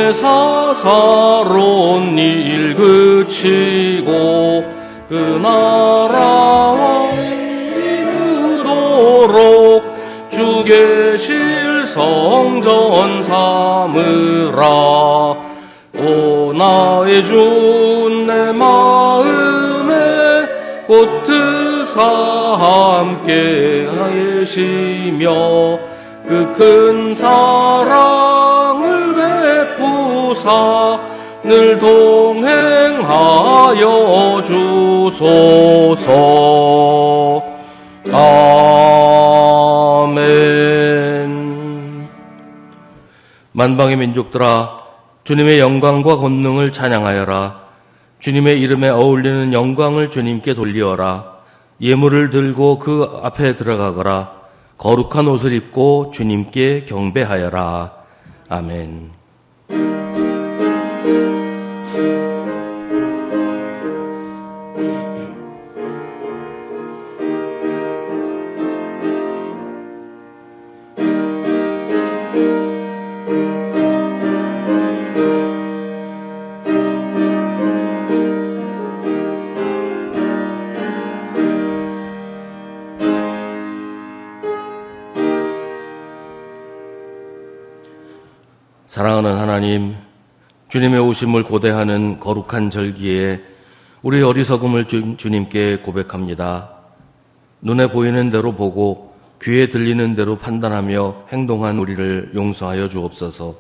주님의 사사로운 일 그치고 그 나라와 이루도록 주 계실 성전 삼으라. 오 나의 주 내 마음에 곧 드사 함께 하시며 그 큰 사랑을 베푸사 늘 동행하여 주소서. 아멘. 만방의 민족들아, 주님의 영광과 권능을 찬양하여라. 주님의 이름에 어울리는 영광을 주님께 돌리어라. 예물을 들고 그 앞에 들어가거라. 거룩한 옷을 입고 주님께 경배하여라. 아멘. 사랑하는 하나님, 주님의 오심을 고대하는 거룩한 절기에 우리 어리석음을 주님께 고백합니다. 눈에 보이는 대로 보고 귀에 들리는 대로 판단하며 행동한 우리를 용서하여 주옵소서.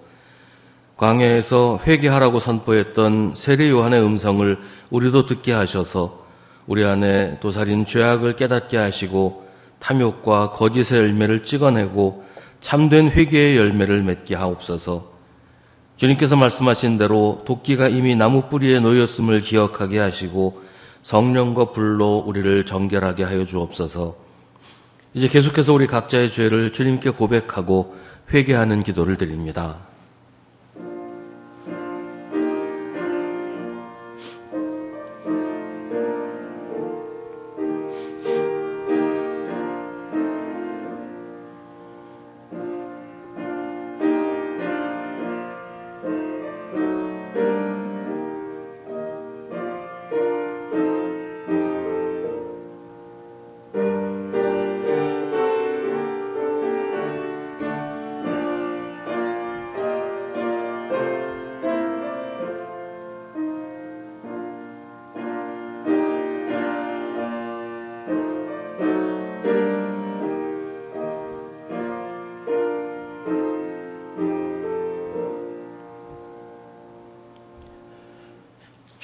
광야에서 회개하라고 선포했던 세례 요한의 음성을 우리도 듣게 하셔서 우리 안에 도살인 죄악을 깨닫게 하시고 탐욕과 거짓의 열매를 찍어내고 참된 회개의 열매를 맺게 하옵소서. 주님께서 말씀하신 대로 도끼가 이미 나무 뿌리에 놓였음을 기억하게 하시고 성령과 불로 우리를 정결하게 하여 주옵소서. 이제 계속해서 우리 각자의 죄를 주님께 고백하고 회개하는 기도를 드립니다.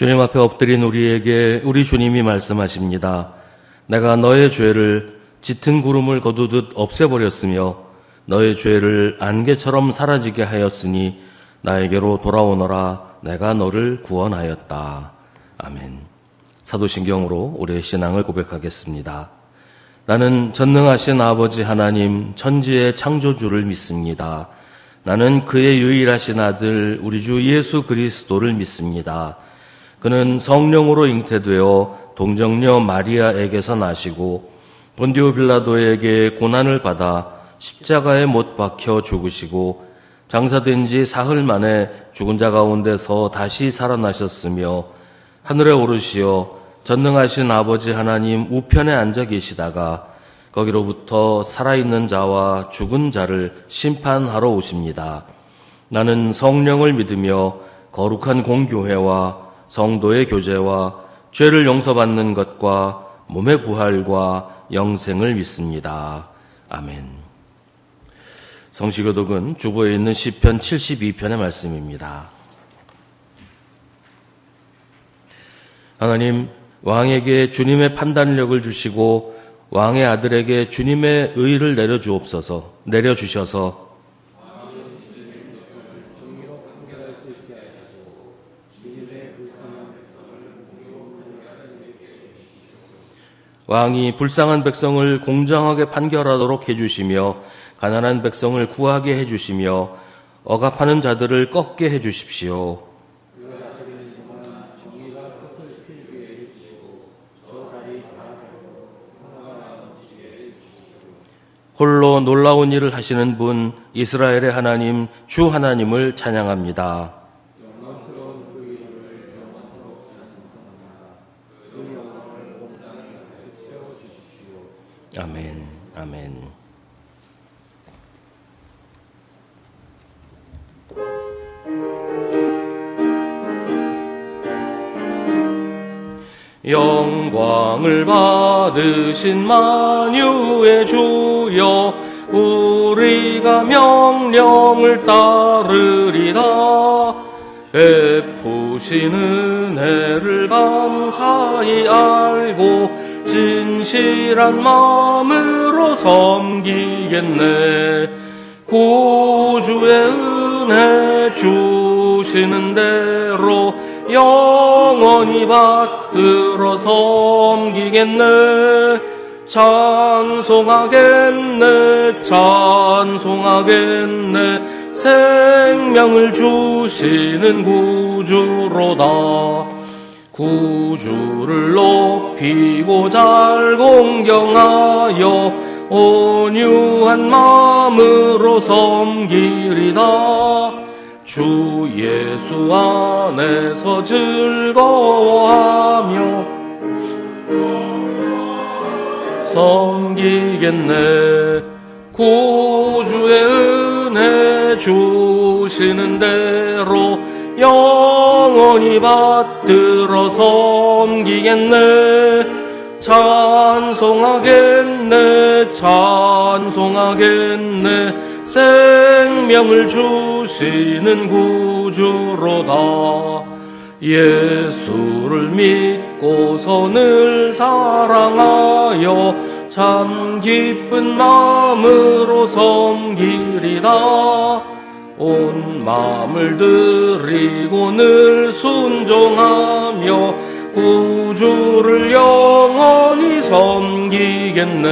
주님 앞에 엎드린 우리에게 우리 주님이 말씀하십니다. 내가 너의 죄를 짙은 구름을 거두듯 없애버렸으며 너의 죄를 안개처럼 사라지게 하였으니 나에게로 돌아오너라. 내가 너를 구원하였다. 아멘. 사도신경으로 우리의 신앙을 고백하겠습니다. 나는 전능하신 아버지 하나님 천지의 창조주를 믿습니다. 나는 그의 유일하신 아들 우리 주 예수 그리스도를 믿습니다. 그는 성령으로 잉태되어 동정녀 마리아에게서 나시고 본디오 빌라도에게 고난을 받아 십자가에 못 박혀 죽으시고 장사된 지 사흘 만에 죽은 자 가운데서 다시 살아나셨으며 하늘에 오르시어 전능하신 아버지 하나님 우편에 앉아 계시다가 거기로부터 살아있는 자와 죽은 자를 심판하러 오십니다. 나는 성령을 믿으며 거룩한 공교회와 성도의 교제와 죄를 용서받는 것과 몸의 부활과 영생을 믿습니다. 아멘. 성시교독은 주보에 있는 시편 72편의 말씀입니다. 하나님, 왕에게 주님의 판단력을 주시고 왕의 아들에게 주님의 의를 내려주셔서 왕이 불쌍한 백성을 공정하게 판결하도록 해주시며 가난한 백성을 구하게 해주시며 억압하는 자들을 꺾게 해주십시오. 홀로 놀라운 일을 하시는 분 이스라엘의 하나님 주 하나님을 찬양합니다. 아멘. 아멘. 영광을 받으신 만유의 주여, 우리가 명령을 따르리라. 베푸신 은혜를 감사히 알고 진실한 마음으로 섬기겠네. 구주의 은혜 주시는 대로 영원히 받들어 섬기겠네. 찬송하겠네, 찬송하겠네. 생명을 주시는 구주로다. 구주를 높이고 잘 공경하여 온유한 마음으로 섬기리다. 주 예수 안에서 즐거워하며 섬기겠네. 구주의 은혜 주시는 대로 영원히 받들어 섬기겠네. 찬송하겠네, 찬송하겠네. 생명을 주시는 구주로다. 예수를 믿고서 늘 사랑하여 참 기쁜 마음으로 섬기리다. 온 마음을 드리고 늘 순종하며 구주를 영원히 섬기겠네.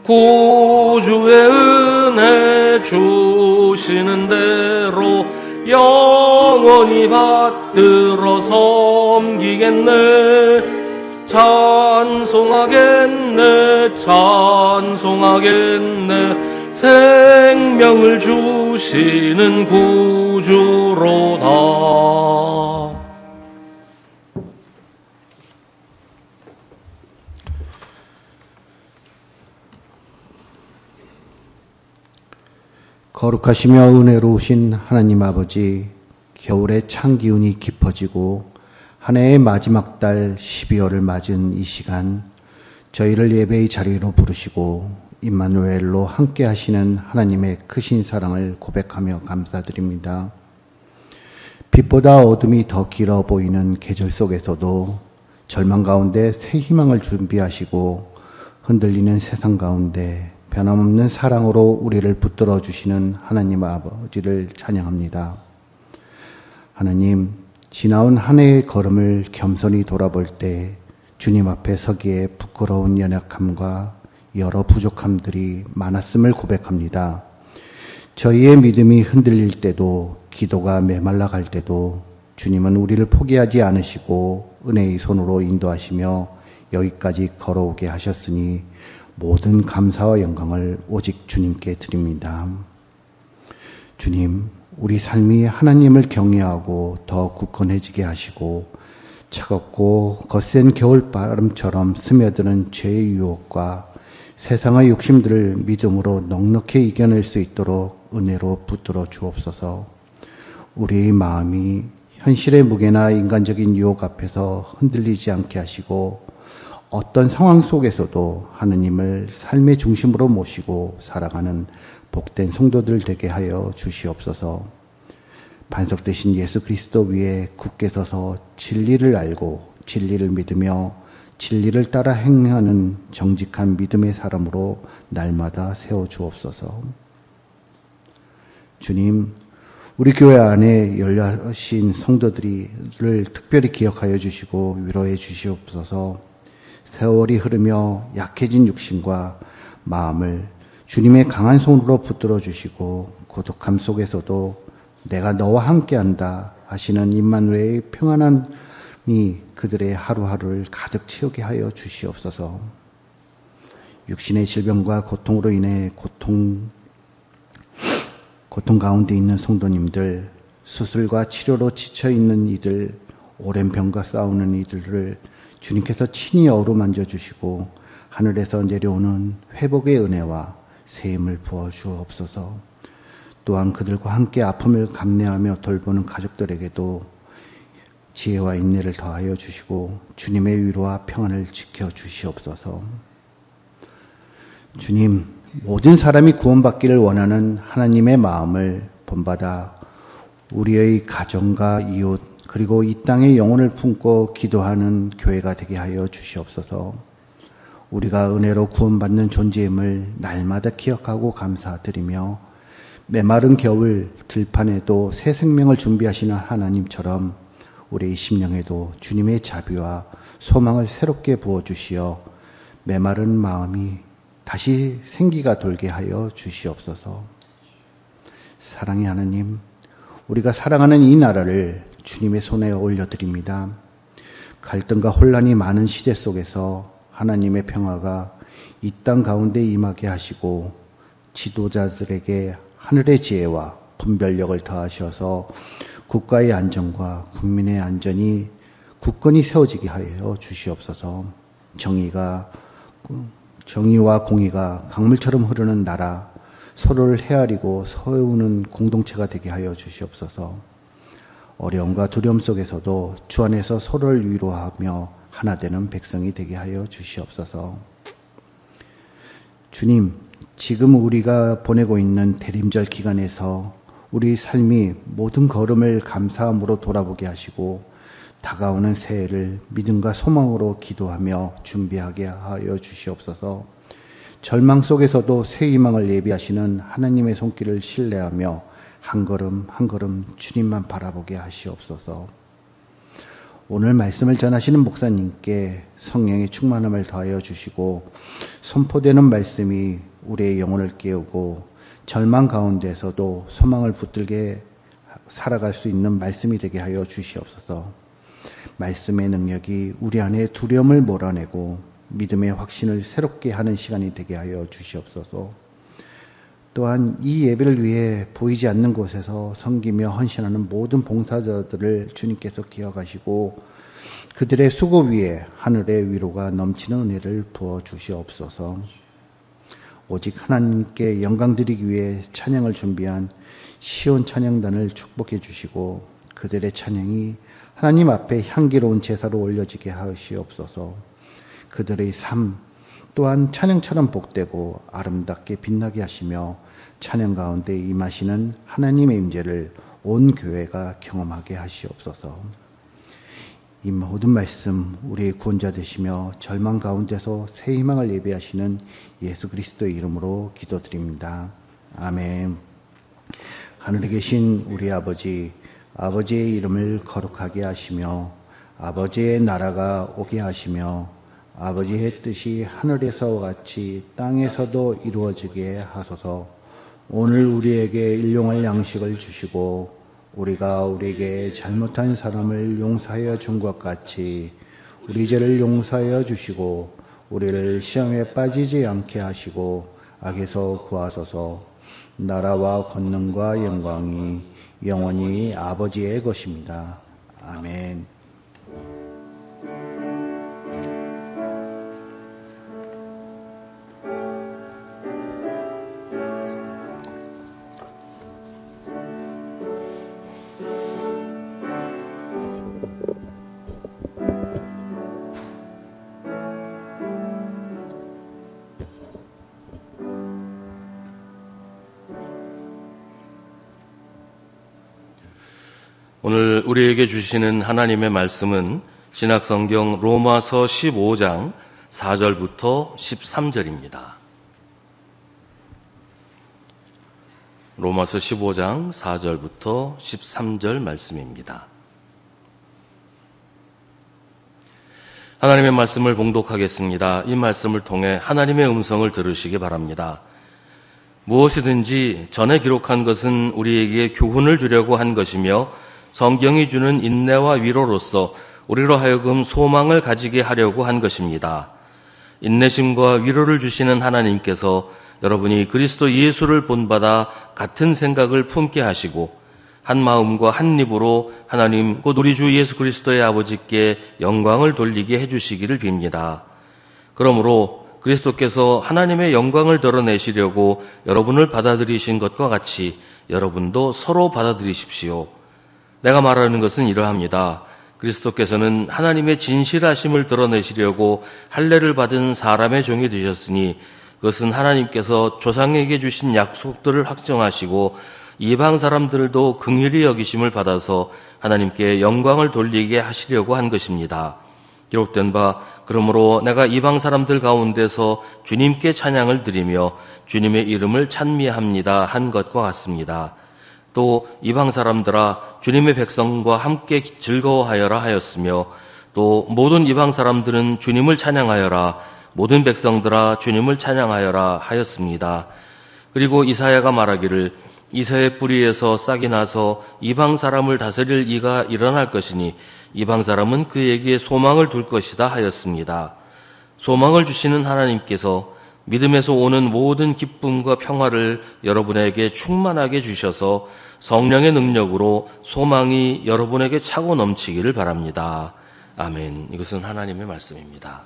구주의 은혜 주시는 대로 영원히 받들어 섬기겠네. 찬송하겠네, 찬송하겠네. 생명을 주시는 구주로다. 거룩하시며 은혜로우신 하나님 아버지, 겨울의 찬 기운이 깊어지고 한 해의 마지막 달 12월을 맞은 이 시간, 저희를 예배의 자리로 부르시고 임마누엘로 함께 하시는 하나님의 크신 사랑을 고백하며 감사드립니다. 빛보다 어둠이 더 길어 보이는 계절 속에서도 절망 가운데 새 희망을 준비하시고 흔들리는 세상 가운데 변함없는 사랑으로 우리를 붙들어 주시는 하나님 아버지를 찬양합니다. 하나님, 지나온 한 해의 걸음을 겸손히 돌아볼 때 주님 앞에 서기에 부끄러운 연약함과 여러 부족함들이 많았음을 고백합니다. 저희의 믿음이 흔들릴 때도, 기도가 메말라 갈 때도 주님은 우리를 포기하지 않으시고 은혜의 손으로 인도하시며 여기까지 걸어오게 하셨으니 모든 감사와 영광을 오직 주님께 드립니다. 주님, 우리 삶이 하나님을 경외하고 더 굳건해지게 하시고 차갑고 거센 겨울바람처럼 스며드는 죄의 유혹과 세상의 욕심들을 믿음으로 넉넉히 이겨낼 수 있도록 은혜로 붙들어 주옵소서. 우리의 마음이 현실의 무게나 인간적인 유혹 앞에서 흔들리지 않게 하시고 어떤 상황 속에서도 하느님을 삶의 중심으로 모시고 살아가는 복된 성도들 되게 하여 주시옵소서. 반석 되신 예수 그리스도 위에 굳게 서서 진리를 알고 진리를 믿으며 진리를 따라 행하는 정직한 믿음의 사람으로 날마다 세워주옵소서. 주님, 우리 교회 안에 열려신 성도들을 특별히 기억하여 주시고 위로해 주시옵소서. 세월이 흐르며 약해진 육신과 마음을 주님의 강한 손으로 붙들어 주시고 고독함 속에서도 내가 너와 함께한다 하시는 임마누엘의 평안함이 그들의 하루하루를 가득 채우게 하여 주시옵소서. 육신의 질병과 고통으로 인해 고통 가운데 있는 성도님들, 수술과 치료로 지쳐있는 이들, 오랜 병과 싸우는 이들을 주님께서 친히 어루만져 주시고 하늘에서 내려오는 회복의 은혜와 새 힘을 부어 주옵소서. 또한 그들과 함께 아픔을 감내하며 돌보는 가족들에게도 지혜와 인내를 더하여 주시고 주님의 위로와 평안을 지켜 주시옵소서. 주님, 모든 사람이 구원받기를 원하는 하나님의 마음을 본받아 우리의 가정과 이웃 그리고 이 땅의 영혼을 품고 기도하는 교회가 되게 하여 주시옵소서. 우리가 은혜로 구원받는 존재임을 날마다 기억하고 감사드리며 메마른 겨울 들판에도 새 생명을 준비하시는 하나님처럼 우리의 심령에도 주님의 자비와 소망을 새롭게 부어주시어 메마른 마음이 다시 생기가 돌게 하여 주시옵소서. 사랑의 하나님, 우리가 사랑하는 이 나라를 주님의 손에 올려드립니다. 갈등과 혼란이 많은 시대 속에서 하나님의 평화가 이 땅 가운데 임하게 하시고 지도자들에게 하늘의 지혜와 분별력을 더하셔서 국가의 안정과 국민의 안전이 굳건히 세워지게 하여 주시옵소서. 정의와 공의가 강물처럼 흐르는 나라, 서로를 헤아리고 세우는 공동체가 되게 하여 주시옵소서. 어려움과 두려움 속에서도 주 안에서 서로를 위로하며 하나 되는 백성이 되게 하여 주시옵소서. 주님, 지금 우리가 보내고 있는 대림절 기간에서 우리 삶이 모든 걸음을 감사함으로 돌아보게 하시고 다가오는 새해를 믿음과 소망으로 기도하며 준비하게 하여 주시옵소서. 절망 속에서도 새 희망을 예비하시는 하나님의 손길을 신뢰하며 한 걸음 한 걸음 주님만 바라보게 하시옵소서. 오늘 말씀을 전하시는 목사님께 성령의 충만함을 더하여 주시고 선포되는 말씀이 우리의 영혼을 깨우고 절망 가운데서도 소망을 붙들게 살아갈 수 있는 말씀이 되게 하여 주시옵소서. 말씀의 능력이 우리 안에 두려움을 몰아내고 믿음의 확신을 새롭게 하는 시간이 되게 하여 주시옵소서. 또한 이 예배를 위해 보이지 않는 곳에서 섬기며 헌신하는 모든 봉사자들을 주님께서 기억하시고 그들의 수고 위에 하늘의 위로가 넘치는 은혜를 부어 주시옵소서. 오직 하나님께 영광 드리기 위해 찬양을 준비한 시온 찬양단을 축복해 주시고 그들의 찬양이 하나님 앞에 향기로운 제사로 올려지게 하시옵소서. 그들의 삶 또한 찬양처럼 복되고 아름답게 빛나게 하시며 찬양 가운데 임하시는 하나님의 임재를 온 교회가 경험하게 하시옵소서. 이 모든 말씀 우리의 구원자 되시며 절망 가운데서 새 희망을 예비하시는 예수 그리스도의 이름으로 기도드립니다. 아멘. 하늘에 계신 우리 아버지, 아버지의 이름을 거룩하게 하시며 아버지의 나라가 오게 하시며 아버지의 뜻이 하늘에서와 같이 땅에서도 이루어지게 하소서. 오늘 우리에게 일용할 양식을 주시고 우리가 우리에게 잘못한 사람을 용서하여 준 것 같이 우리 죄를 용서하여 주시고 우리를 시험에 빠지지 않게 하시고 악에서 구하소서. 나라와 권능과 영광이 영원히 아버지의 것입니다. 아멘. 오늘 우리에게 주시는 하나님의 말씀은 신약성경 로마서 15장 4절부터 13절입니다. 로마서 15장 4절부터 13절 말씀입니다. 하나님의 말씀을 봉독하겠습니다. 이 말씀을 통해 하나님의 음성을 들으시기 바랍니다. 무엇이든지 전에 기록한 것은 우리에게 교훈을 주려고 한 것이며 성경이 주는 인내와 위로로서 우리로 하여금 소망을 가지게 하려고 한 것입니다. 인내심과 위로를 주시는 하나님께서 여러분이 그리스도 예수를 본받아 같은 생각을 품게 하시고 한 마음과 한 입으로 하나님 곧 우리 주 예수 그리스도의 아버지께 영광을 돌리게 해주시기를 빕니다. 그러므로 그리스도께서 하나님의 영광을 드러내시려고 여러분을 받아들이신 것과 같이 여러분도 서로 받아들이십시오. 내가 말하는 것은 이러합니다. 그리스도께서는 하나님의 진실하심을 드러내시려고 할례를 받은 사람의 종이 되셨으니 그것은 하나님께서 조상에게 주신 약속들을 확정하시고 이방 사람들도 긍휼히 여기심을 받아서 하나님께 영광을 돌리게 하시려고 한 것입니다. 기록된 바 그러므로 내가 이방 사람들 가운데서 주님께 찬양을 드리며 주님의 이름을 찬미합니다 한 것과 같습니다. 또 이방 사람들아 주님의 백성과 함께 즐거워하여라 하였으며 또 모든 이방 사람들은 주님을 찬양하여라 모든 백성들아 주님을 찬양하여라 하였습니다. 그리고 이사야가 말하기를 이새의 뿌리에서 싹이 나서 이방 사람을 다스릴 이가 일어날 것이니 이방 사람은 그에게 소망을 둘 것이다 하였습니다. 소망을 주시는 하나님께서 믿음에서 오는 모든 기쁨과 평화를 여러분에게 충만하게 주셔서 성령의 능력으로 소망이 여러분에게 차고 넘치기를 바랍니다. 아멘. 이것은 하나님의 말씀입니다.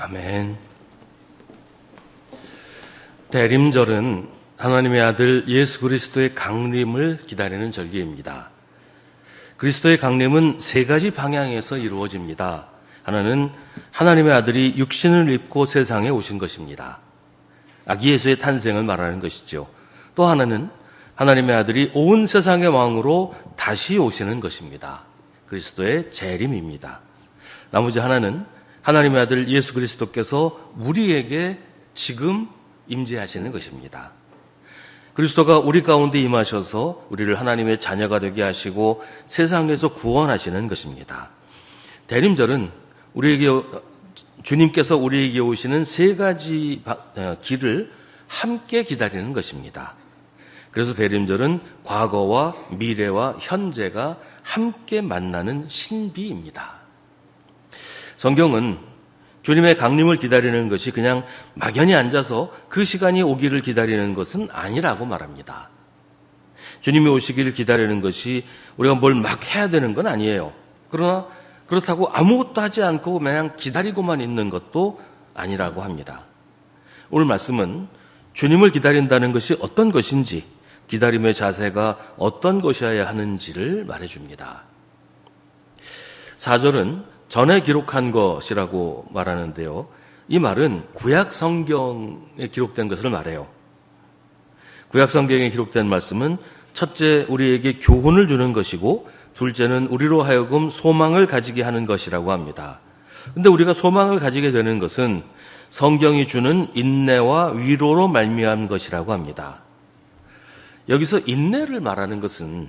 아멘. 대림절은 하나님의 아들 예수 그리스도의 강림을 기다리는 절기입니다. 그리스도의 강림은 세 가지 방향에서 이루어집니다. 하나는 하나님의 아들이 육신을 입고 세상에 오신 것입니다. 아기 예수의 탄생을 말하는 것이죠. 또 하나는 하나님의 아들이 온 세상의 왕으로 다시 오시는 것입니다. 그리스도의 재림입니다. 나머지 하나는 하나님의 아들 예수 그리스도께서 우리에게 지금 임재하시는 것입니다. 그리스도가 우리 가운데 임하셔서 우리를 하나님의 자녀가 되게 하시고 세상에서 구원하시는 것입니다. 대림절은 주님께서 우리에게 오시는 세 가지 길을 함께 기다리는 것입니다. 그래서 대림절은 과거와 미래와 현재가 함께 만나는 신비입니다. 성경은 주님의 강림을 기다리는 것이 그냥 막연히 앉아서 그 시간이 오기를 기다리는 것은 아니라고 말합니다. 주님이 오시기를 기다리는 것이 우리가 뭘 막 해야 되는 건 아니에요. 그러나 그렇다고 아무것도 하지 않고 그냥 기다리고만 있는 것도 아니라고 합니다. 오늘 말씀은 주님을 기다린다는 것이 어떤 것인지, 기다림의 자세가 어떤 것이어야 하는지를 말해줍니다. 4절은 전에 기록한 것이라고 말하는데요. 이 말은 구약 성경에 기록된 것을 말해요. 구약 성경에 기록된 말씀은 첫째, 우리에게 교훈을 주는 것이고, 둘째는 우리로 하여금 소망을 가지게 하는 것이라고 합니다. 근데 우리가 소망을 가지게 되는 것은 성경이 주는 인내와 위로로 말미암은 것이라고 합니다. 여기서 인내를 말하는 것은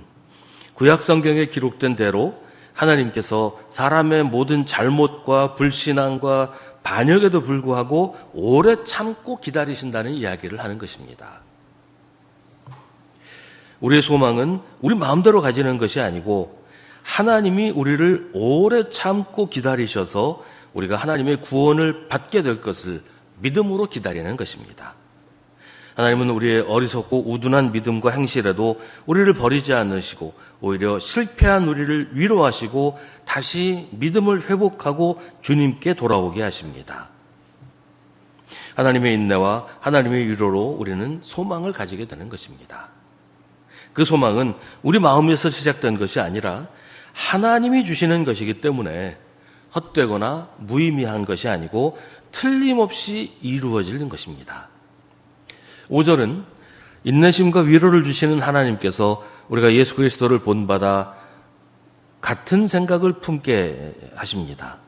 구약 성경에 기록된 대로 하나님께서 사람의 모든 잘못과 불신앙과 반역에도 불구하고 오래 참고 기다리신다는 이야기를 하는 것입니다. 우리의 소망은 우리 마음대로 가지는 것이 아니고 하나님이 우리를 오래 참고 기다리셔서 우리가 하나님의 구원을 받게 될 것을 믿음으로 기다리는 것입니다. 하나님은 우리의 어리석고 우둔한 믿음과 행실에도 우리를 버리지 않으시고 오히려 실패한 우리를 위로하시고 다시 믿음을 회복하고 주님께 돌아오게 하십니다. 하나님의 인내와 하나님의 위로로 우리는 소망을 가지게 되는 것입니다. 그 소망은 우리 마음에서 시작된 것이 아니라 하나님이 주시는 것이기 때문에 헛되거나 무의미한 것이 아니고 틀림없이 이루어지는 것입니다. 5절은 인내심과 위로를 주시는 하나님께서 우리가 예수 그리스도를 본받아 같은 생각을 품게 하십니다.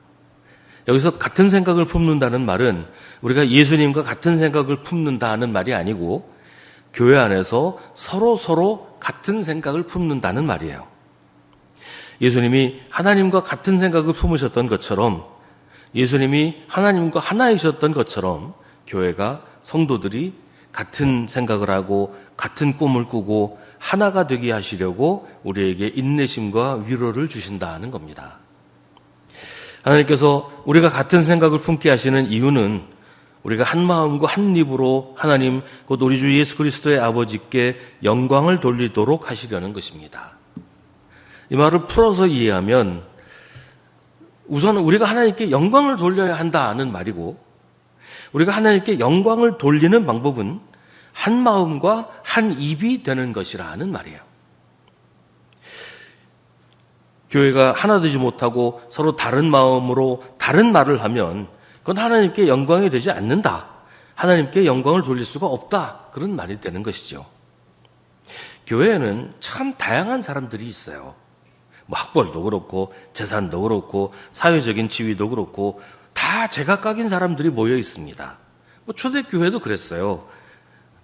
여기서 같은 생각을 품는다는 말은 우리가 예수님과 같은 생각을 품는다는 말이 아니고 교회 안에서 서로 같은 생각을 품는다는 말이에요. 예수님이 하나님과 같은 생각을 품으셨던 것처럼, 예수님이 하나님과 하나이셨던 것처럼 교회가, 성도들이 같은 생각을 하고 같은 꿈을 꾸고 하나가 되게 하시려고 우리에게 인내심과 위로를 주신다는 겁니다. 하나님께서 우리가 같은 생각을 품게 하시는 이유는 우리가 한 마음과 한 입으로 하나님, 곧 우리 주 예수 그리스도의 아버지께 영광을 돌리도록 하시려는 것입니다. 이 말을 풀어서 이해하면 우선 우리가 하나님께 영광을 돌려야 한다는 말이고, 우리가 하나님께 영광을 돌리는 방법은 한 마음과 한 입이 되는 것이라는 말이에요. 교회가 하나 되지 못하고 서로 다른 마음으로 다른 말을 하면 그건 하나님께 영광이 되지 않는다. 하나님께 영광을 돌릴 수가 없다. 그런 말이 되는 것이죠. 교회에는 참 다양한 사람들이 있어요. 학벌도 그렇고 재산도 그렇고 사회적인 지위도 그렇고 다 제각각인 사람들이 모여 있습니다. 초대교회도 그랬어요.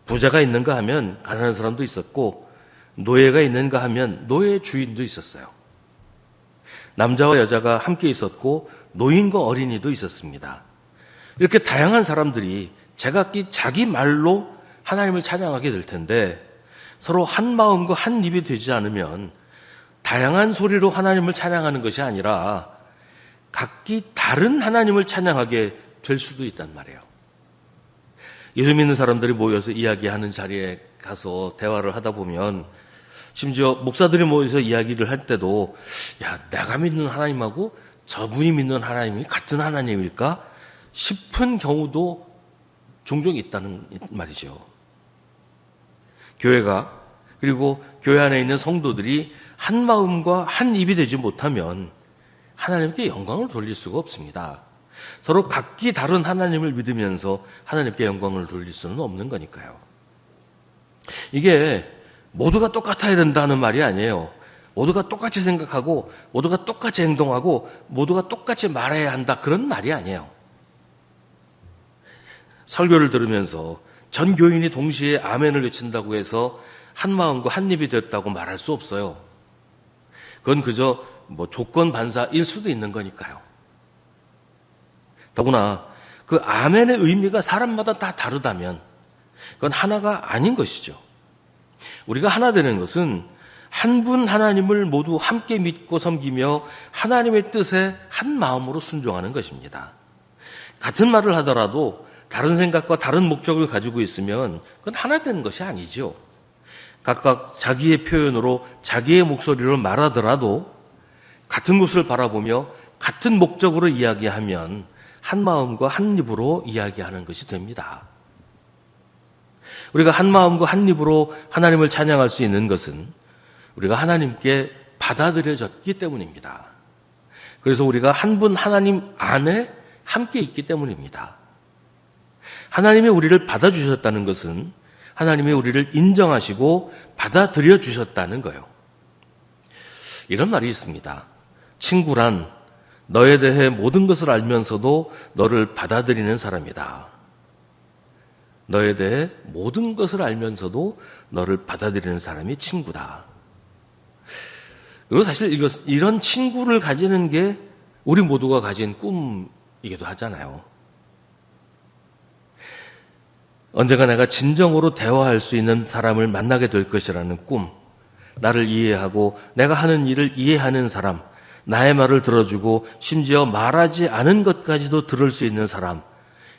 부자가 있는가 하면 가난한 사람도 있었고, 노예가 있는가 하면 노예 주인도 있었어요. 남자와 여자가 함께 있었고 노인과 어린이도 있었습니다. 이렇게 다양한 사람들이 제각기 자기 말로 하나님을 찬양하게 될 텐데, 서로 한 마음과 한 입이 되지 않으면 다양한 소리로 하나님을 찬양하는 것이 아니라 각기 다른 하나님을 찬양하게 될 수도 있단 말이에요. 예수 믿는 사람들이 모여서 이야기하는 자리에 가서 대화를 하다 보면, 심지어 목사들이 모여서 이야기를 할 때도, 야, 내가 믿는 하나님하고 저분이 믿는 하나님이 같은 하나님일까? 싶은 경우도 종종 있다는 말이죠. 교회가 그리고 교회 안에 있는 성도들이 한 마음과 한 입이 되지 못하면 하나님께 영광을 돌릴 수가 없습니다. 서로 각기 다른 하나님을 믿으면서 하나님께 영광을 돌릴 수는 없는 거니까요. 이게 모두가 똑같아야 된다는 말이 아니에요. 모두가 똑같이 생각하고 모두가 똑같이 행동하고 모두가 똑같이 말해야 한다, 그런 말이 아니에요. 설교를 들으면서 전 교인이 동시에 아멘을 외친다고 해서 한 마음과 한 입이 됐다고 말할 수 없어요. 그건 그저 조건 반사일 수도 있는 거니까요. 더구나 그 아멘의 의미가 사람마다 다 다르다면 그건 하나가 아닌 것이죠. 우리가 하나 되는 것은 한 분 하나님을 모두 함께 믿고 섬기며 하나님의 뜻에 한 마음으로 순종하는 것입니다. 같은 말을 하더라도 다른 생각과 다른 목적을 가지고 있으면 그건 하나 되는 것이 아니죠. 각각 자기의 표현으로 자기의 목소리로 말하더라도 같은 곳을 바라보며 같은 목적으로 이야기하면 한 마음과 한 입으로 이야기하는 것이 됩니다. 우리가 한 마음과 한 입으로 하나님을 찬양할 수 있는 것은 우리가 하나님께 받아들여졌기 때문입니다. 그래서 우리가 한 분 하나님 안에 함께 있기 때문입니다. 하나님이 우리를 받아주셨다는 것은 하나님이 우리를 인정하시고 받아들여 주셨다는 거예요. 이런 말이 있습니다. 친구란 너에 대해 모든 것을 알면서도 너를 받아들이는 사람이다. 너에 대해 모든 것을 알면서도 너를 받아들이는 사람이 친구다. 그리고 사실 이런 친구를 가지는 게 우리 모두가 가진 꿈이기도 하잖아요. 언젠가 내가 진정으로 대화할 수 있는 사람을 만나게 될 것이라는 꿈, 나를 이해하고 내가 하는 일을 이해하는 사람, 나의 말을 들어주고 심지어 말하지 않은 것까지도 들을 수 있는 사람,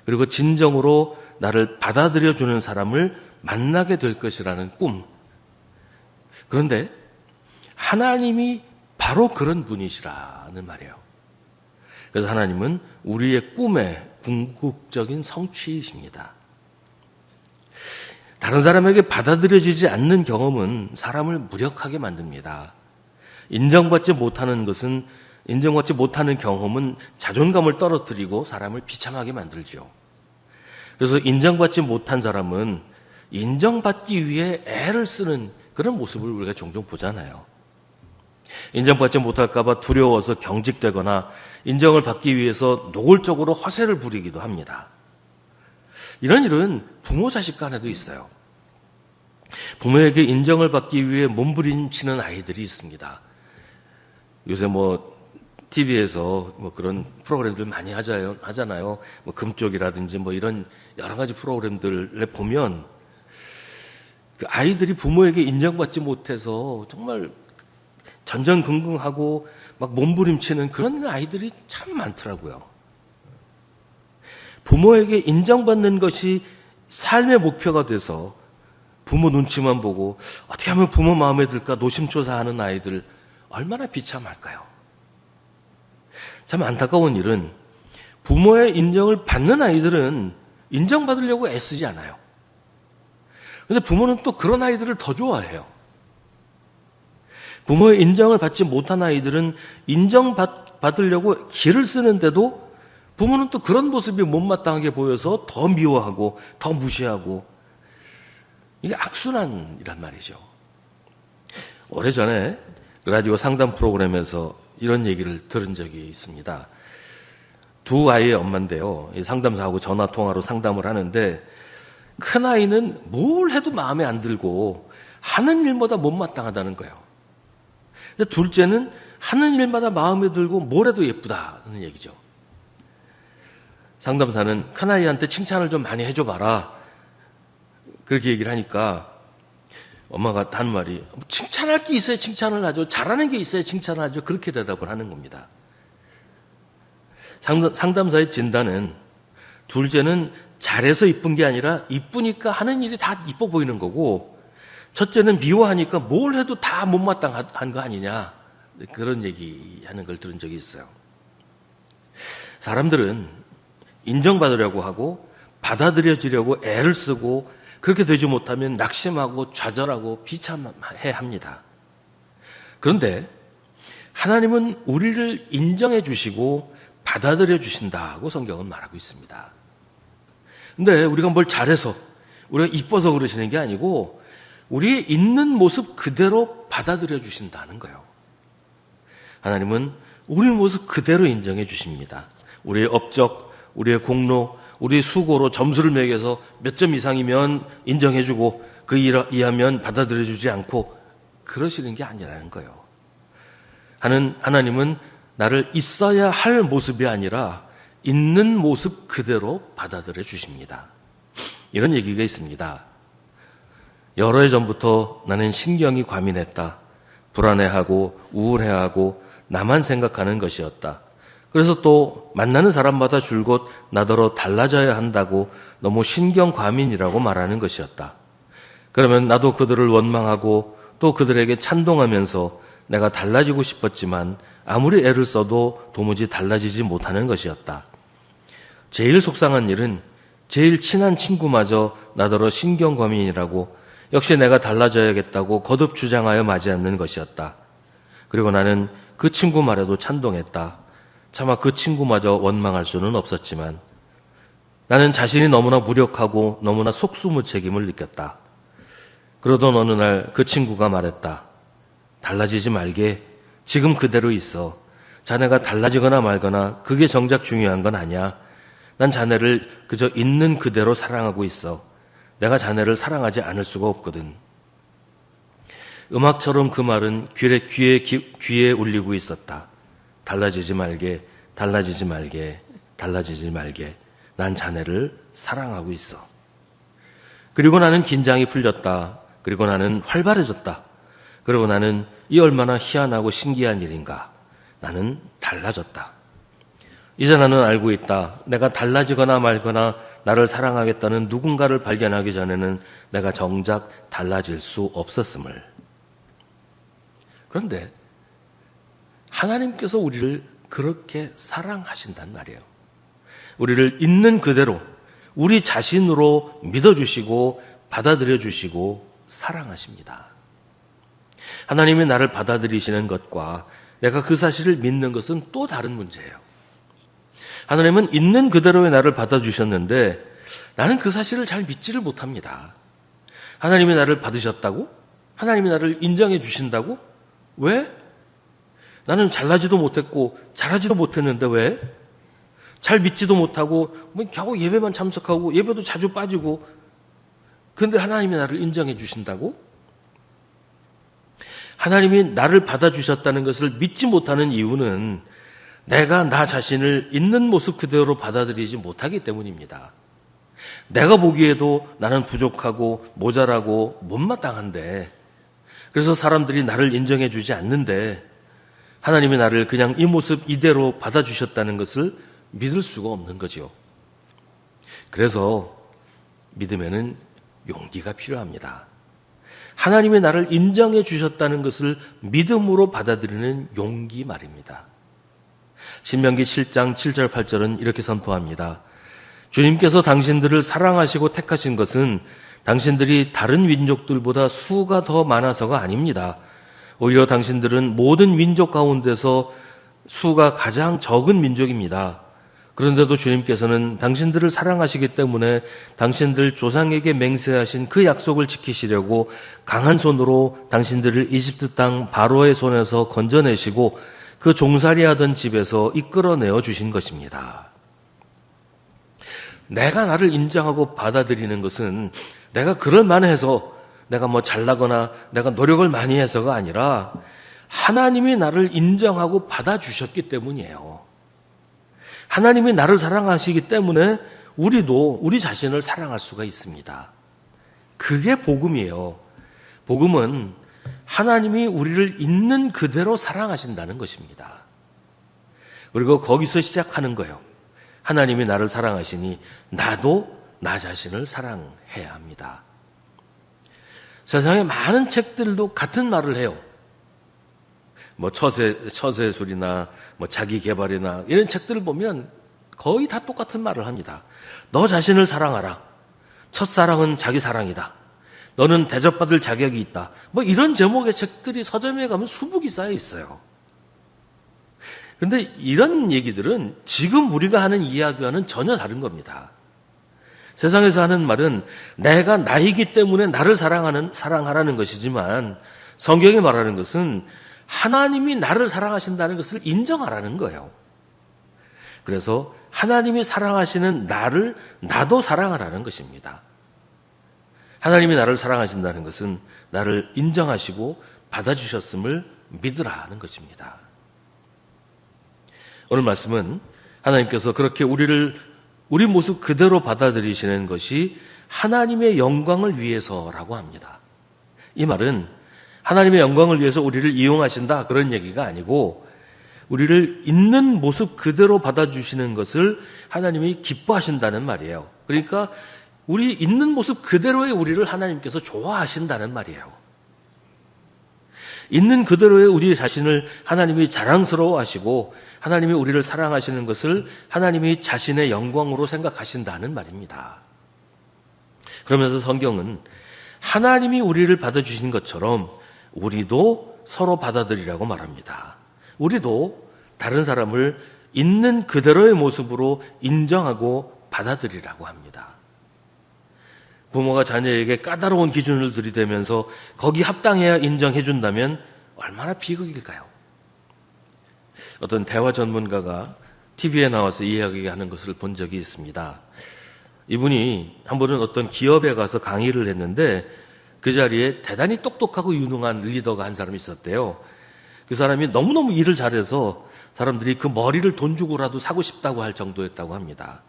그리고 진정으로 나를 받아들여주는 사람을 만나게 될 것이라는 꿈. 그런데 하나님이 바로 그런 분이시라는 말이에요. 그래서 하나님은 우리의 꿈의 궁극적인 성취이십니다. 다른 사람에게 받아들여지지 않는 경험은 사람을 무력하게 만듭니다. 인정받지 못하는 경험은 자존감을 떨어뜨리고 사람을 비참하게 만들죠. 그래서 인정받지 못한 사람은 인정받기 위해 애를 쓰는 그런 모습을 우리가 종종 보잖아요. 인정받지 못할까 봐 두려워서 경직되거나 인정을 받기 위해서 노골적으로 허세를 부리기도 합니다. 이런 일은 부모 자식 간에도 있어요. 부모에게 인정을 받기 위해 몸부림치는 아이들이 있습니다. 요새 TV에서 그런 프로그램들 많이 하잖아요. 금쪽이라든지 이런 여러 가지 프로그램들을 보면 그 아이들이 부모에게 인정받지 못해서 정말 전전긍긍하고 막 몸부림치는 그런 아이들이 참 많더라고요. 부모에게 인정받는 것이 삶의 목표가 돼서 부모 눈치만 보고 어떻게 하면 부모 마음에 들까 노심초사하는 아이들 얼마나 비참할까요? 참 안타까운 일은 부모의 인정을 받는 아이들은 인정받으려고 애쓰지 않아요. 그런데 부모는 또 그런 아이들을 더 좋아해요. 부모의 인정을 받지 못한 아이들은 인정받으려고 기를 쓰는데도 부모는 또 그런 모습이 못마땅하게 보여서 더 미워하고 더 무시하고, 이게 악순환이란 말이죠. 오래전에 라디오 상담 프로그램에서 이런 얘기를 들은 적이 있습니다. 두 아이의 엄마인데요. 상담사하고 전화통화로 상담을 하는데 큰 아이는 뭘 해도 마음에 안 들고 하는 일마다 못마땅하다는 거예요. 근데 둘째는 하는 일마다 마음에 들고 뭘 해도 예쁘다는 얘기죠. 상담사는 큰아이한테 칭찬을 좀 많이 해줘봐라, 그렇게 얘기를 하니까 엄마가 한 말이, 칭찬할 게 있어야 칭찬을 하죠. 잘하는 게 있어야 칭찬을 하죠. 그렇게 대답을 하는 겁니다. 상담사의 진단은 둘째는 잘해서 이쁜 게 아니라 이쁘니까 하는 일이 다 이뻐 보이는 거고, 첫째는 미워하니까 뭘 해도 다 못마땅한 거 아니냐, 그런 얘기하는 걸 들은 적이 있어요. 사람들은 인정받으려고 하고 받아들여지려고 애를 쓰고 그렇게 되지 못하면 낙심하고 좌절하고 비참해 합니다. 그런데 하나님은 우리를 인정해 주시고 받아들여 주신다고 성경은 말하고 있습니다. 근데 우리가 뭘 잘해서 우리가 이뻐서 그러시는 게 아니고 우리의 있는 모습 그대로 받아들여 주신다는 거예요. 하나님은 우리 모습 그대로 인정해 주십니다. 우리의 업적, 우리의 공로, 우리의 수고로 점수를 매겨서 몇 점 이상이면 인정해 주고 그 이하면 받아들여 주지 않고 그러시는 게 아니라는 거예요. 하나님은 나를 있어야 할 모습이 아니라 있는 모습 그대로 받아들여 주십니다. 이런 얘기가 있습니다. 여러 해 전부터 나는 신경이 과민했다. 불안해하고 우울해하고 나만 생각하는 것이었다. 그래서 또 만나는 사람마다 줄곧 나더러 달라져야 한다고 너무 신경 과민이라고 말하는 것이었다. 그러면 나도 그들을 원망하고 또 그들에게 찬동하면서 내가 달라지고 싶었지만 아무리 애를 써도 도무지 달라지지 못하는 것이었다. 제일 속상한 일은 제일 친한 친구마저 나더러 신경과민이라고 역시 내가 달라져야겠다고 거듭 주장하여 마지 않는 것이었다. 그리고 나는 그 친구 말에도 찬동했다. 차마 그 친구마저 원망할 수는 없었지만 나는 자신이 너무나 무력하고 너무나 속수무책임을 느꼈다. 그러던 어느 날 그 친구가 말했다. 달라지지 말게. 지금 그대로 있어. 자네가 달라지거나 말거나 그게 정작 중요한 건 아니야. 난 자네를 그저 있는 그대로 사랑하고 있어. 내가 자네를 사랑하지 않을 수가 없거든. 음악처럼 그 말은 귀에 울리고 있었다. 달라지지 말게, 달라지지 말게, 달라지지 말게. 난 자네를 사랑하고 있어. 그리고 나는 긴장이 풀렸다. 그리고 나는 활발해졌다. 그리고 나는 이 얼마나 희한하고 신기한 일인가. 나는 달라졌다. 이제 나는 알고 있다. 내가 달라지거나 말거나 나를 사랑하겠다는 누군가를 발견하기 전에는 내가 정작 달라질 수 없었음을. 그런데 하나님께서 우리를 그렇게 사랑하신단 말이에요. 우리를 있는 그대로 우리 자신으로 믿어주시고 받아들여주시고 사랑하십니다. 하나님이 나를 받아들이시는 것과 내가 그 사실을 믿는 것은 또 다른 문제예요. 하나님은 있는 그대로의 나를 받아주셨는데 나는 그 사실을 잘 믿지를 못합니다. 하나님이 나를 받으셨다고? 하나님이 나를 인정해 주신다고? 왜? 나는 잘나지도 못했고 잘하지도 못했는데 왜? 잘 믿지도 못하고 겨우 예배만 참석하고 예배도 자주 빠지고 그런데 하나님이 나를 인정해 주신다고? 하나님이 나를 받아주셨다는 것을 믿지 못하는 이유는 내가 나 자신을 있는 모습 그대로 받아들이지 못하기 때문입니다. 내가 보기에도 나는 부족하고 모자라고 못마땅한데 그래서 사람들이 나를 인정해 주지 않는데 하나님이 나를 그냥 이 모습 이대로 받아주셨다는 것을 믿을 수가 없는 거죠. 그래서 믿음에는 용기가 필요합니다. 하나님이 나를 인정해 주셨다는 것을 믿음으로 받아들이는 용기 말입니다. 신명기 7장 7절 8절은 이렇게 선포합니다. 주님께서 당신들을 사랑하시고 택하신 것은 당신들이 다른 민족들보다 수가 더 많아서가 아닙니다. 오히려 당신들은 모든 민족 가운데서 수가 가장 적은 민족입니다. 그런데도 주님께서는 당신들을 사랑하시기 때문에 당신들 조상에게 맹세하신 그 약속을 지키시려고 강한 손으로 당신들을 이집트 땅 바로의 손에서 건져내시고 그 종살이하던 집에서 이끌어내어 주신 것입니다. 내가 나를 인정하고 받아들이는 것은 내가 그럴 만해서 내가 잘나거나 내가 노력을 많이 해서가 아니라 하나님이 나를 인정하고 받아주셨기 때문이에요. 하나님이 나를 사랑하시기 때문에 우리도 우리 자신을 사랑할 수가 있습니다. 그게 복음이에요. 복음은 하나님이 우리를 있는 그대로 사랑하신다는 것입니다. 그리고 거기서 시작하는 거예요. 하나님이 나를 사랑하시니 나도 나 자신을 사랑해야 합니다. 세상에 많은 책들도 같은 말을 해요. 처세술이나 자기 개발이나 이런 책들을 보면 거의 다 똑같은 말을 합니다. 너 자신을 사랑하라. 첫사랑은 자기 사랑이다. 너는 대접받을 자격이 있다. 뭐 이런 제목의 책들이 서점에 가면 수북이 쌓여 있어요. 그런데 이런 얘기들은 지금 우리가 하는 이야기와는 전혀 다른 겁니다. 세상에서 하는 말은 내가 나이기 때문에 나를 사랑하라는 것이지만 성경이 말하는 것은 하나님이 나를 사랑하신다는 것을 인정하라는 거예요. 그래서 하나님이 사랑하시는 나를 나도 사랑하라는 것입니다. 하나님이 나를 사랑하신다는 것은 나를 인정하시고 받아주셨음을 믿으라는 것입니다. 오늘 말씀은 하나님께서 그렇게 우리 모습 그대로 받아들이시는 것이 하나님의 영광을 위해서라고 합니다. 이 말은 하나님의 영광을 위해서 우리를 이용하신다 그런 얘기가 아니고 우리를 있는 모습 그대로 받아주시는 것을 하나님이 기뻐하신다는 말이에요. 그러니까 우리 있는 모습 그대로의 우리를 하나님께서 좋아하신다는 말이에요. 있는 그대로의 우리 자신을 하나님이 자랑스러워하시고 하나님이 우리를 사랑하시는 것을 하나님이 자신의 영광으로 생각하신다는 말입니다. 그러면서 성경은 하나님이 우리를 받아주신 것처럼 우리도 서로 받아들이라고 말합니다. 우리도 다른 사람을 있는 그대로의 모습으로 인정하고 받아들이라고 합니다. 부모가 자녀에게 까다로운 기준을 들이대면서 거기 합당해야 인정해 준다면 얼마나 비극일까요? 어떤 대화 전문가가 TV에 나와서 이야기하는 것을 본 적이 있습니다. 이분이 한 번은 어떤 기업에 가서 강의를 했는데 그 자리에 대단히 똑똑하고 유능한 리더가 한 사람이 있었대요. 그 사람이 너무너무 일을 잘해서 사람들이 그 머리를 돈 주고라도 사고 싶다고 할 정도였다고 합니다.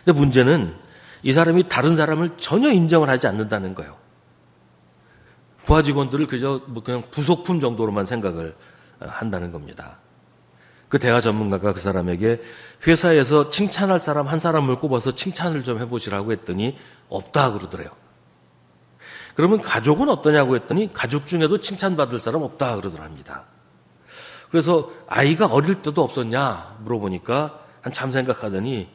근데 문제는 이 사람이 다른 사람을 전혀 인정을 하지 않는다는 거예요. 부하 직원들을 그냥 부속품 정도로만 생각을 한다는 겁니다. 그 대화 전문가가 그 사람에게 회사에서 칭찬할 사람 한 사람을 꼽아서 칭찬을 좀 해보시라고 했더니 없다 그러더래요. 그러면 가족은 어떠냐고 했더니 가족 중에도 칭찬받을 사람 없다 그러더랍니다. 그래서 아이가 어릴 때도 없었냐 물어보니까 한참 생각하더니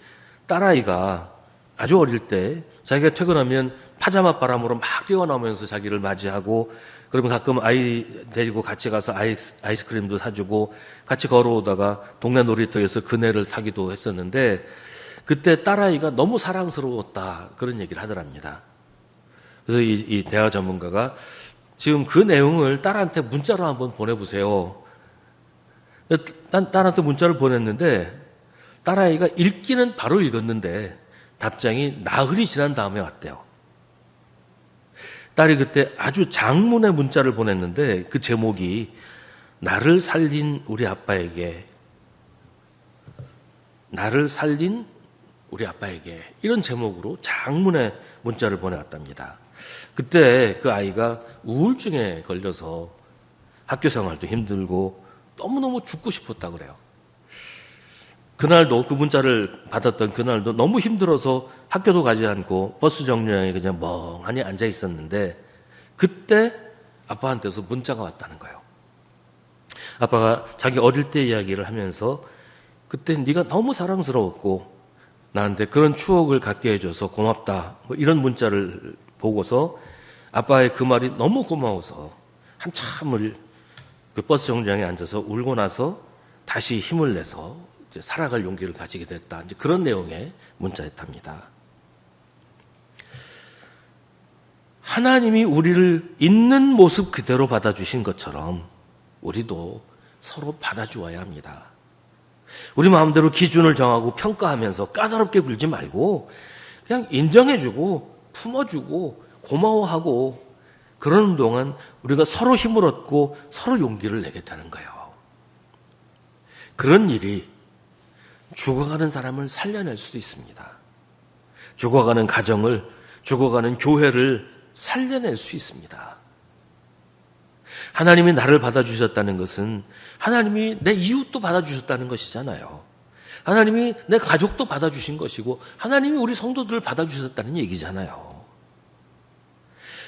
딸아이가 아주 어릴 때 자기가 퇴근하면 파자마 바람으로 막 뛰어나오면서 자기를 맞이하고 그러면 가끔 아이 데리고 같이 가서 아이스크림도 사주고 같이 걸어오다가 동네 놀이터에서 그네를 타기도 했었는데 그때 딸아이가 너무 사랑스러웠다 그런 얘기를 하더랍니다. 그래서 이 대화 전문가가 지금 그 내용을 딸한테 문자로 한번 보내보세요. 딸한테 문자를 보냈는데 딸아이가 읽기는 바로 읽었는데 답장이 나흘이 지난 다음에 왔대요. 딸이 그때 아주 장문의 문자를 보냈는데 그 제목이 나를 살린 우리 아빠에게 이런 제목으로 장문의 문자를 보내왔답니다. 그때 그 아이가 우울증에 걸려서 학교 생활도 힘들고 너무너무 죽고 싶었다고 그래요. 그날도 그 문자를 받았던 그날도 너무 힘들어서 학교도 가지 않고 버스 정류장에 그냥 멍하니 앉아 있었는데 그때 아빠한테서 문자가 왔다는 거예요. 아빠가 자기 어릴 때 이야기를 하면서 그때 네가 너무 사랑스러웠고 나한테 그런 추억을 갖게 해줘서 고맙다 뭐 이런 문자를 보고서 아빠의 그 말이 너무 고마워서 한참을 그 버스 정류장에 앉아서 울고 나서 다시 힘을 내서 이제 살아갈 용기를 가지게 됐다. 이제 그런 내용의 문자였답니다. 하나님이 우리를 있는 모습 그대로 받아주신 것처럼 우리도 서로 받아주어야 합니다. 우리 마음대로 기준을 정하고 평가하면서 까다롭게 굴지 말고 그냥 인정해주고 품어주고 고마워하고 그러는 동안 우리가 서로 힘을 얻고 서로 용기를 내게 되는 거예요. 그런 일이 죽어가는 사람을 살려낼 수도 있습니다. 죽어가는 가정을, 죽어가는 교회를 살려낼 수 있습니다. 하나님이 나를 받아주셨다는 것은 하나님이 내 이웃도 받아주셨다는 것이잖아요. 하나님이 내 가족도 받아주신 것이고 하나님이 우리 성도들을 받아주셨다는 얘기잖아요.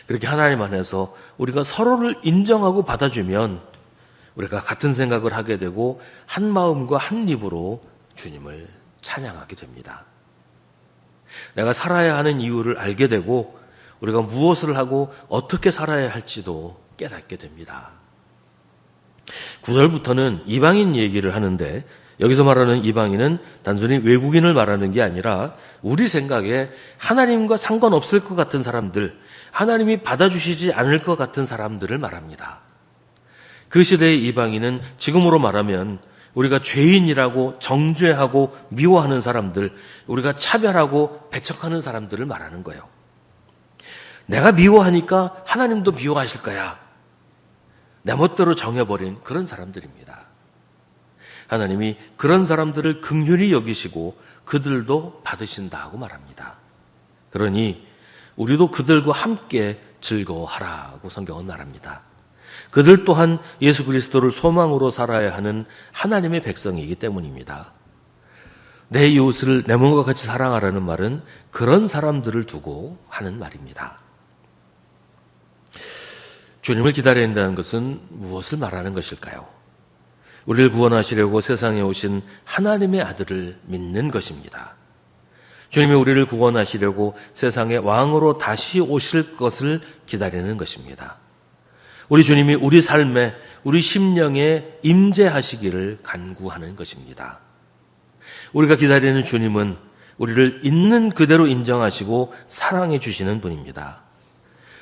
그렇게 하나님 안에서 우리가 서로를 인정하고 받아주면 우리가 같은 생각을 하게 되고 한 마음과 한 입으로 주님을 찬양하게 됩니다. 내가 살아야 하는 이유를 알게 되고 우리가 무엇을 하고 어떻게 살아야 할지도 깨닫게 됩니다. 9절부터는 이방인 얘기를 하는데 여기서 말하는 이방인은 단순히 외국인을 말하는 게 아니라 우리 생각에 하나님과 상관없을 것 같은 사람들, 하나님이 받아주시지 않을 것 같은 사람들을 말합니다. 그 시대의 이방인은 지금으로 말하면 우리가 죄인이라고 정죄하고 미워하는 사람들, 우리가 차별하고 배척하는 사람들을 말하는 거예요. 내가 미워하니까 하나님도 미워하실 거야. 내 멋대로 정해버린 그런 사람들입니다. 하나님이 그런 사람들을 긍휼히 여기시고 그들도 받으신다고 말합니다. 그러니 우리도 그들과 함께 즐거워하라고 성경은 말합니다. 그들 또한 예수 그리스도를 소망으로 살아야 하는 하나님의 백성이기 때문입니다. 내 이웃을 내 몸과 같이 사랑하라는 말은 그런 사람들을 두고 하는 말입니다. 주님을 기다려야 한다는 것은 무엇을 말하는 것일까요? 우리를 구원하시려고 세상에 오신 하나님의 아들을 믿는 것입니다. 주님이 우리를 구원하시려고 세상의 왕으로 다시 오실 것을 기다리는 것입니다. 우리 주님이 우리 삶에, 우리 심령에 임재하시기를 간구하는 것입니다. 우리가 기다리는 주님은 우리를 있는 그대로 인정하시고 사랑해 주시는 분입니다.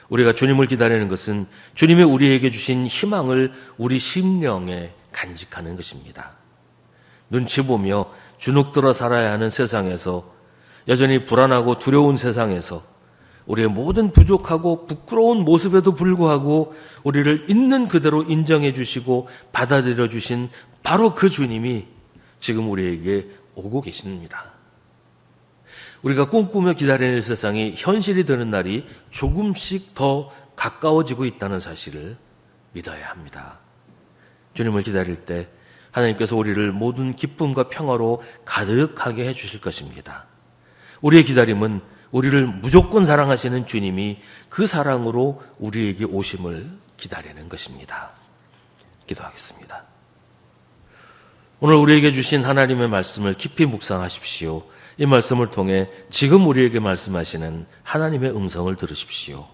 우리가 주님을 기다리는 것은 주님이 우리에게 주신 희망을 우리 심령에 간직하는 것입니다. 눈치 보며 주눅들어 살아야 하는 세상에서, 여전히 불안하고 두려운 세상에서 우리의 모든 부족하고 부끄러운 모습에도 불구하고 우리를 있는 그대로 인정해 주시고 받아들여 주신 바로 그 주님이 지금 우리에게 오고 계십니다. 우리가 꿈꾸며 기다리는 세상이 현실이 되는 날이 조금씩 더 가까워지고 있다는 사실을 믿어야 합니다. 주님을 기다릴 때 하나님께서 우리를 모든 기쁨과 평화로 가득하게 해주실 것입니다. 우리의 기다림은 우리를 무조건 사랑하시는 주님이 그 사랑으로 우리에게 오심을 기다리는 것입니다. 기도하겠습니다. 오늘 우리에게 주신 하나님의 말씀을 깊이 묵상하십시오. 이 말씀을 통해 지금 우리에게 말씀하시는 하나님의 음성을 들으십시오.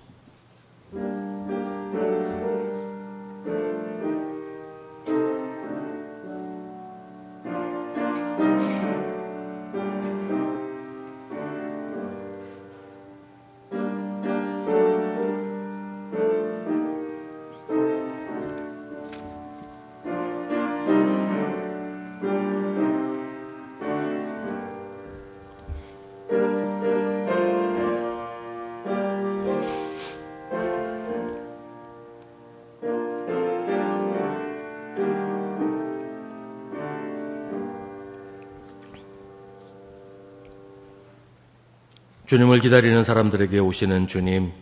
주님을 기다리는 사람들에게 오시는 주님,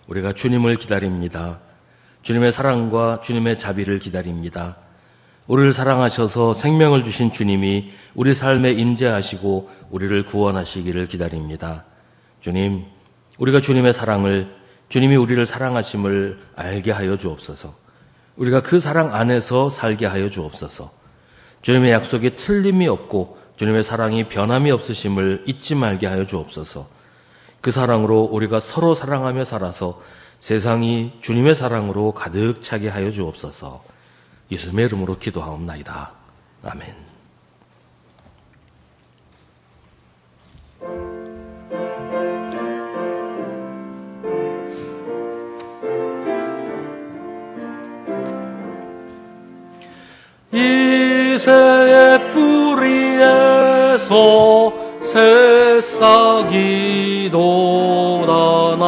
우리가 주님을 기다립니다. 주님의 사랑과 주님의 자비를 기다립니다. 우리를 사랑하셔서 생명을 주신 주님이 우리 삶에 임재하시고 우리를 구원하시기를 기다립니다. 주님, 우리가 주님의 사랑을, 주님이 우리를 사랑하심을 알게 하여 주옵소서. 우리가 그 사랑 안에서 살게 하여 주옵소서. 주님의 약속이 틀림이 없고 주님의 사랑이 변함이 없으심을 잊지 말게 하여 주옵소서. 그 사랑으로 우리가 서로 사랑하며 살아서 세상이 주님의 사랑으로 가득 차게 하여 주옵소서. 예수님의 이름으로 기도하옵나이다. 아멘. 이새의 뿌리에서 새싹이 돋아나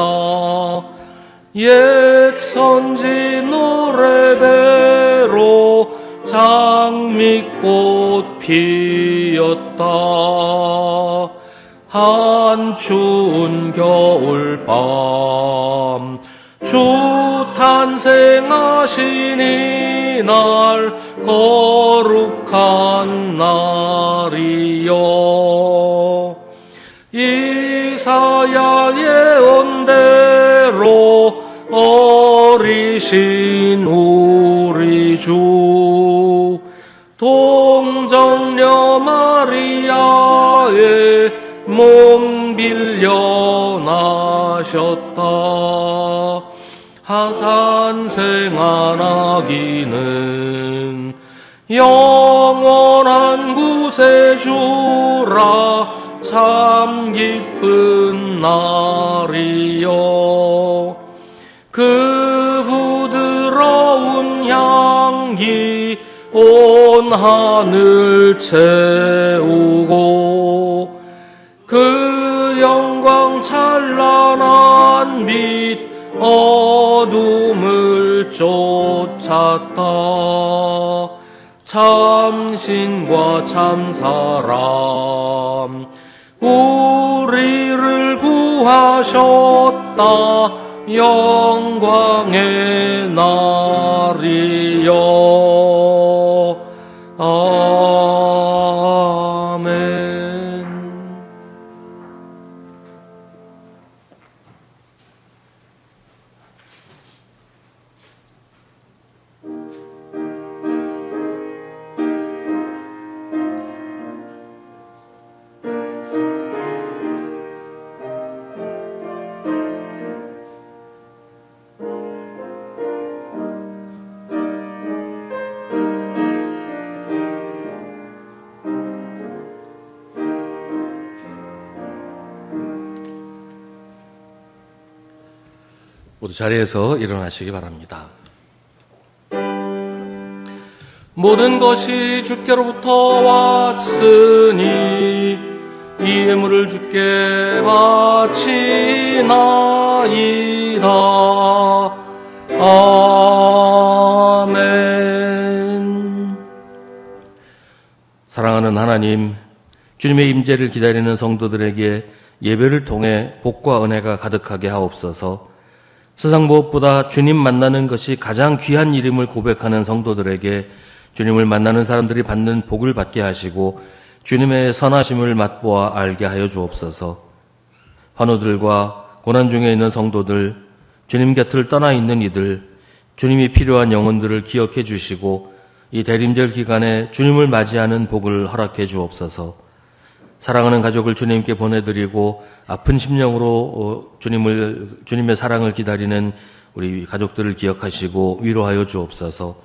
옛 선지 노래배로 장미꽃 피었다. 한 추운 겨울밤 주 탄생하신 이날 거룩한 날이여. 이사야 예언대로 어리신 우리 주 동정녀 마리아의 훈련하셨다. 탄생한 아기는 영원한 구세주라. 참 기쁜 날이요. 그 부드러운 향기 온 하늘 채우고 그 영광 찬란한 빛 어둠을 쫓았다. 참신과 참사람 우리를 구하셨다. 영광의 날이요. 아멘. 모두 자리에서 일어나시기 바랍니다. 모든 것이 주께로부터 왔으니 이 예물을 주께 바치나이다. 아멘. 사랑하는 하나님, 주님의 임재를 기다리는 성도들에게 예배를 통해 복과 은혜가 가득하게 하옵소서. 세상 무엇보다 주님 만나는 것이 가장 귀한 일임을 고백하는 성도들에게 주님을 만나는 사람들이 받는 복을 받게 하시고 주님의 선하심을 맛보아 알게 하여 주옵소서. 환우들과 고난 중에 있는 성도들, 주님 곁을 떠나 있는 이들, 주님이 필요한 영혼들을 기억해 주시고 이 대림절 기간에 주님을 맞이하는 복을 허락해 주옵소서. 사랑하는 가족을 주님께 보내드리고 아픈 심령으로 주님의 사랑을 기다리는 우리 가족들을 기억하시고 위로하여 주옵소서.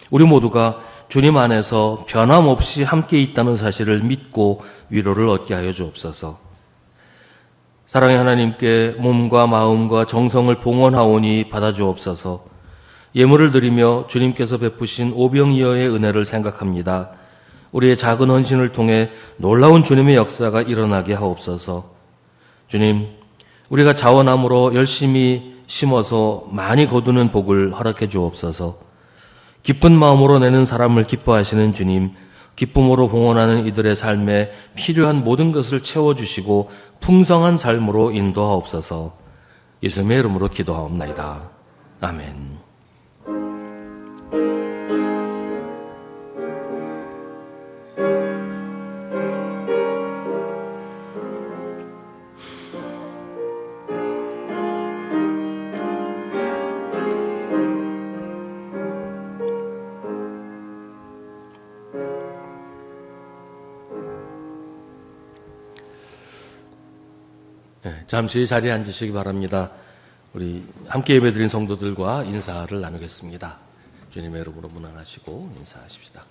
우리 모두가 주님 안에서 변함없이 함께 있다는 사실을 믿고 위로를 얻게 하여 주옵소서. 사랑의 하나님께 몸과 마음과 정성을 봉헌하오니 받아주옵소서. 예물을 드리며 주님께서 베푸신 오병이어의 은혜를 생각합니다. 우리의 작은 헌신을 통해 놀라운 주님의 역사가 일어나게 하옵소서. 주님, 우리가 자원함으로 열심히 심어서 많이 거두는 복을 허락해 주옵소서. 기쁜 마음으로 내는 사람을 기뻐하시는 주님, 기쁨으로 봉헌하는 이들의 삶에 필요한 모든 것을 채워주시고 풍성한 삶으로 인도하옵소서. 예수님의 이름으로 기도하옵나이다. 아멘. 잠시 자리에 앉으시기 바랍니다. 우리 함께 예배드린 성도들과 인사를 나누겠습니다. 주님의 이름으로 문안하시고 인사하십시다.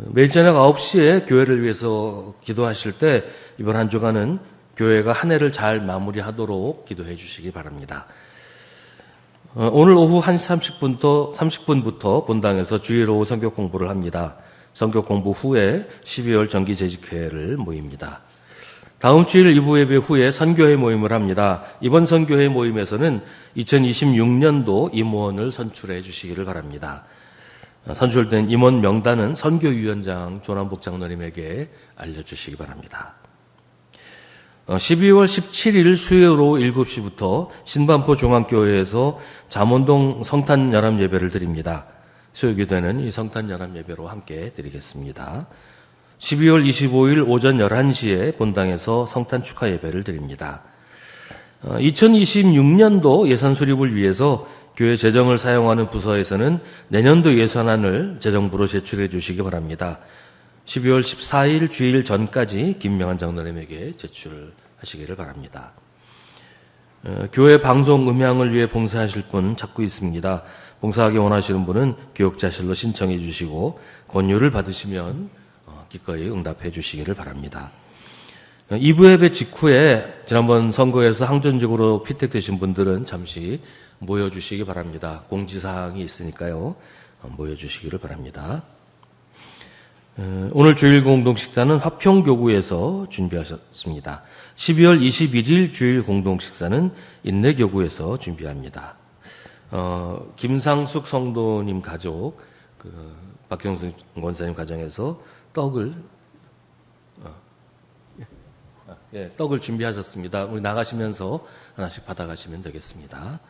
매일 저녁 9시에 교회를 위해서 기도하실 때 이번 한 주간은 교회가 한 해를 잘 마무리하도록 기도해 주시기 바랍니다. 오늘 오후 1시 30분부터 본당에서 주일 오후 성경 공부를 합니다. 성경 공부 후에 12월 정기재직회를 모입니다. 다음 주일 2부 예배 후에 선교회 모임을 합니다. 이번 선교회 모임에서는 2026년도 임원을 선출해 주시기를 바랍니다. 선출된 임원 명단은 선교위원장 조남복 장로님에게 알려주시기 바랍니다. 12월 17일 수요일 오후 7시부터 신반포 중앙교회에서 잠원동 성탄연합 예배를 드립니다. 수요기도에는 이 성탄연합 예배로 함께 드리겠습니다. 12월 25일 오전 11시에 본당에서 성탄 축하 예배를 드립니다. 2026년도 예산 수립을 위해서 교회 재정을 사용하는 부서에서는 내년도 예산안을 재정부로 제출해 주시기 바랍니다. 12월 14일 주일 전까지 김명한 장로님에게 제출하시기를 바랍니다. 교회 방송 음향을 위해 봉사하실 분 찾고 있습니다. 봉사하기 원하시는 분은 교역자실로 신청해 주시고 권유를 받으시면 기꺼이 응답해 주시기를 바랍니다. 2부 예배 직후에 지난번 선거에서 항전적으로 피택되신 분들은 잠시 모여주시기 바랍니다. 공지사항이 있으니까요. 모여주시기를 바랍니다. 오늘 주일 공동식사는 화평교구에서 준비하셨습니다. 12월 21일 주일 공동식사는 인내교구에서 준비합니다. 김상숙 성도님 가족, 박경수 권사님 가정에서 떡을 준비하셨습니다. 우리 나가시면서 하나씩 받아가시면 되겠습니다.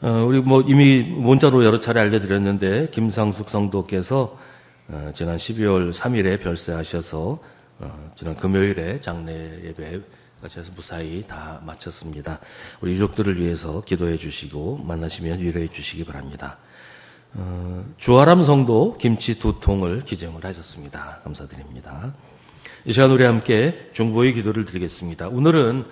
우리 이미 문자로 여러 차례 알려드렸는데, 김상숙 성도께서 지난 12월 3일에 별세하셔서 지난 금요일에 장례 예배까지 해서 무사히 다 마쳤습니다. 우리 유족들을 위해서 기도해 주시고 만나시면 위로해 주시기 바랍니다. 주아람 성도 김치 2통을 기증을 하셨습니다. 감사드립니다. 이 시간 우리 함께 중보의 기도를 드리겠습니다. 오늘은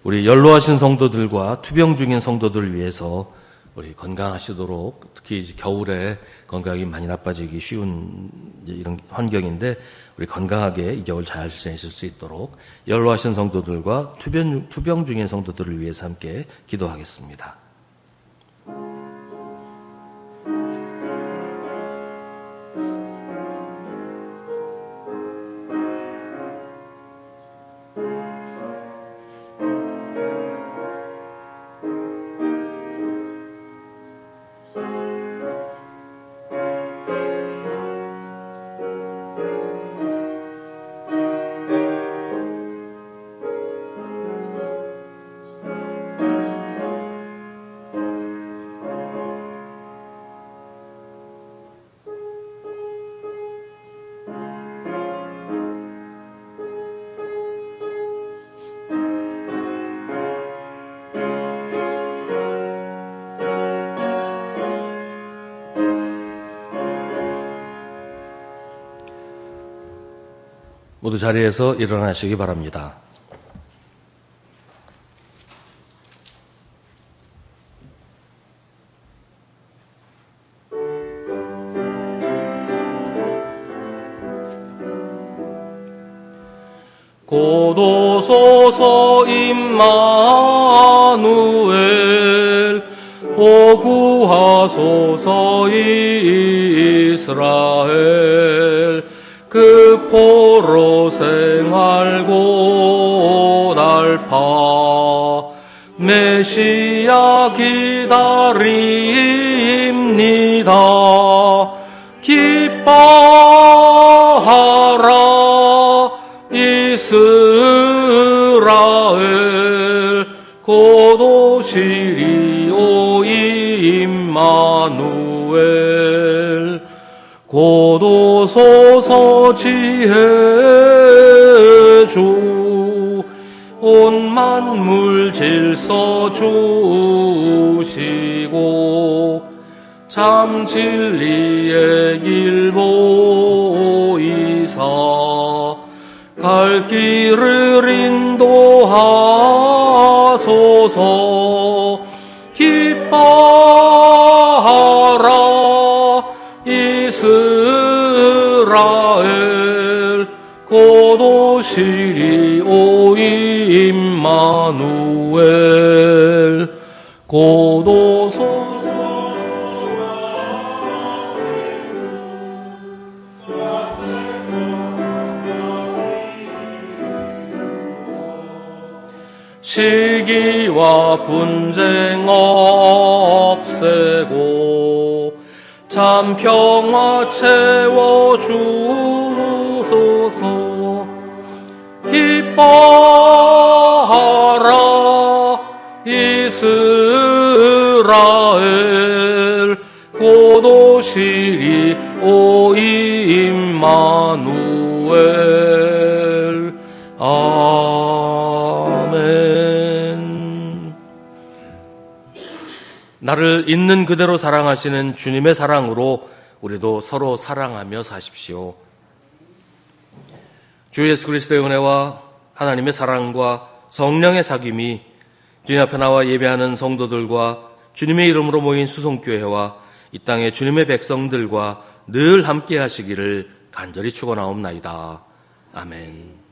우리 연로하신 성도들과 투병 중인 성도들을 위해서 우리 건강하시도록, 특히 겨울에 건강이 많이 나빠지기 쉬운 이런 환경인데 우리 건강하게 이 겨울 잘 지내실 수 있도록 연로하신 성도들과 투병 중인 성도들을 위해서 함께 기도하겠습니다. 모두 자리에서 일어나시기 바랍니다. 고도소서 임마누엘 오구하소서 이스라엘 그 포로 생활고 달파 메시아 기다립니다. 기뻐하라 이스라엘 곧 오시리 오 임마누엘 곧 오소서 지혜주 온 만물 질서 주시고 참 진리의 길 보이사 갈 길을 인도하소서. 기뻐하라 이스라엘 곧 오시리 오 임마누엘 곧 오소서. 시기와 분쟁 없애고 참 평화 채워주소서. 기뻐하라 이스라엘 곧 오시리 오 임마누엘. 아멘. 나를 있는 그대로 사랑하시는 주님의 사랑으로 우리도 서로 사랑하며 사십시오. 주 예수 그리스도의 은혜와 하나님의 사랑과 성령의 사귐이 주님 앞에 나와 예배하는 성도들과 주님의 이름으로 모인 수송교회와 이 땅의 주님의 백성들과 늘 함께 하시기를 간절히 축원하옵나이다. 아멘.